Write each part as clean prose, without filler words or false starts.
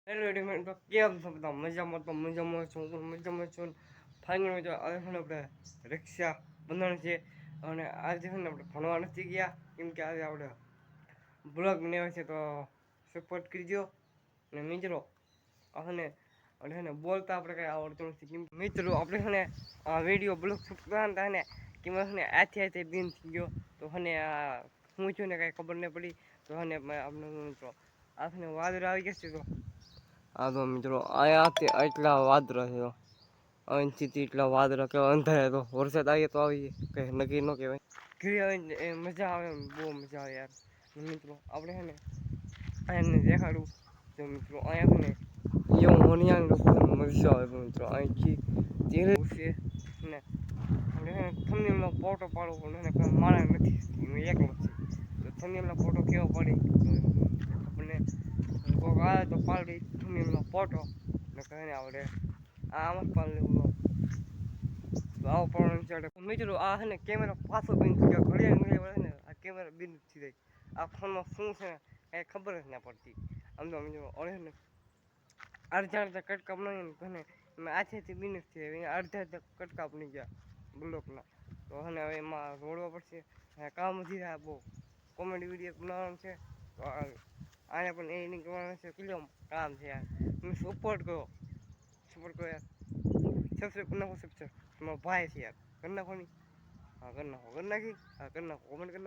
Hello readymade તો કેમ છો બધા મજામાં છું ફાઇનલ તો હવે છે ને આપણે રિક્ષા બંધણ છે અને આજે છે ને આપણે ભણવા નથી ગયા કેમ કે આજે આપણે બ્લોગ બનાવ્યો છે તો સપોર્ટ કરજો અને મિત્રો અને છે ને બોલતા આપણે કંઈ આવડતું નથી કેમ મિત્રો આપણે છે ને આ વિડીયો બ્લોગ શૂટ કરવાના હતા ને કે મને છે ને આથી દિન થઈ ગયો તો છે આ હું છું ને કાંઈ ખબર નહીં પડી તો છે ને આપણે મિત્રો આ છે ને વાદળ આવી ગયા છે તો આ તો મિત્રો અહીંયાથી એટલા વાદળા છે અહીંથી એટલા વાદળા કેવા અંધારે તો વરસાદ આવીએ તો આવી કંઈ નક્કી ન કહેવાય ઘરે આવીને મજા આવે બહુ મજા આવે યાર મિત્રો આપણે છે ને અહીંયા દેખાડું તો મિત્રો અહીંયા છે ને એવું હોનિયાની મજા આવે મિત્રો અહીંથી ધીરે છે ને આપણે છે ને થંબનેલમાં ફોટો પાડવો પણ એને કોઈ માણસ નથી હું એકલો છું તો થંબનેલમાં ફોટો કેવો પડે આપણને કોઈક આવે તો પાડી થંબનેલનો ફોટો ને કહીને આપણે આમ જ પાડી લેવું તો આવો પણ ચાલે મિત્રો આ છે ને કેમેરા પાછો બંધ થઈ ગયો ઘડિયાળ વળે ને આ કેમેરા બંધ થઈ જાય આ ફોનમાં શું છે કાંઈ ખબર જ ના પડતી આમ તો મિત્રો અડે ને અડધા કટકા બનાવીને ને એમાં આથેથી બિનસ થઈ અડધા કટકા બની ગયા બ્લોકના તો હવે એમાં રોડવા પડશે કામ વધી રહ્યા બહુ કોમેડી વિડીયો બનાવવાનું છે તો આને પણ એ નહીં કરવાનું છે કેટલું કામ છે યાર તમે સપોર્ટ કરો યાર સબસ્ક્રાઈબ કરી નાખો સબસ્ક્રાઈબ તમારો ભાઈ છે યાર કરી નાખો નહીં હા કરી નાખો કોમેન્ટ કરી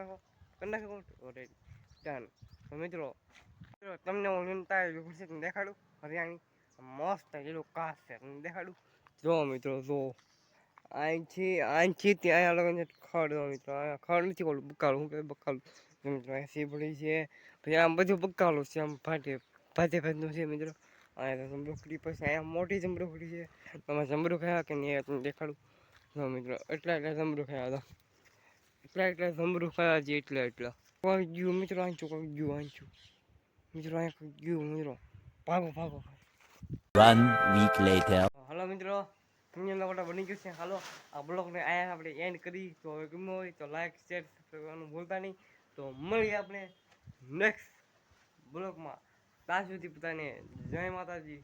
નાખો ઓલરેડી ડન તો મિત્રો તમને હું નિમતા દેખાડું હરિયાણી મસ્ત જેટલું કાસ છે તમને દેખાડું જો મિત્રો જો અહીંથી ત્યાં લગન ખડ મિત્રો ખડ નથી બોલું બકાલું હું કહે બકાલું મિત્રો સીપડી છે પછી આમ બધું બકાલું છે આમ ભાતનું છે મિત્રો અહીંયા તો જમરૂખડી પછી અહીંયા મોટી જમરૂખડી છે તમે જમરૂ ખાયા કે નહીં તમને દેખાડું જો મિત્રો એટલા જમરૂ ખાયા હતા એટલા જમરૂ ખાયા છે એટલા કોઈ ગયું મિત્રો આંચું મિત્રો અહીંયા ગયું મિત્રો ભાગો 1 week later. હાલો મિત્રો તમને લોકો બની ગયું છે હાલો આ બ્લોગને અહીંયા આપણે એન્ડ કરી તો હવે ગમ્યો હોય તો લાઈક શેર કરવાનું ભૂલતા નહીં તો મળીએ આપણે નેક્સ્ટ બ્લોગમાં ત્યાં સુધી પોતાને જય માતાજી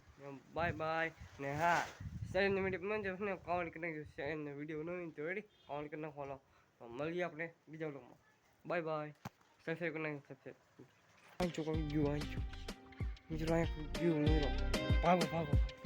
બાય બાય ને હા શરીરનો વિડીયો મને કોમેન્ટ કરી નાખ્યું શરીરનો વિડીયો નહીં તો રેડી કોમેન્ટ કરી નાખો હાલો તો મળીએ આપણે બીજા બ્લોગમાં બાય બાય સબસ્ક્રાઈબ કરી નાખ્યું સબસ્ક્રાઈબ વાંચું મિત્રો અહીંયા ગયું મિત્રો ભાગો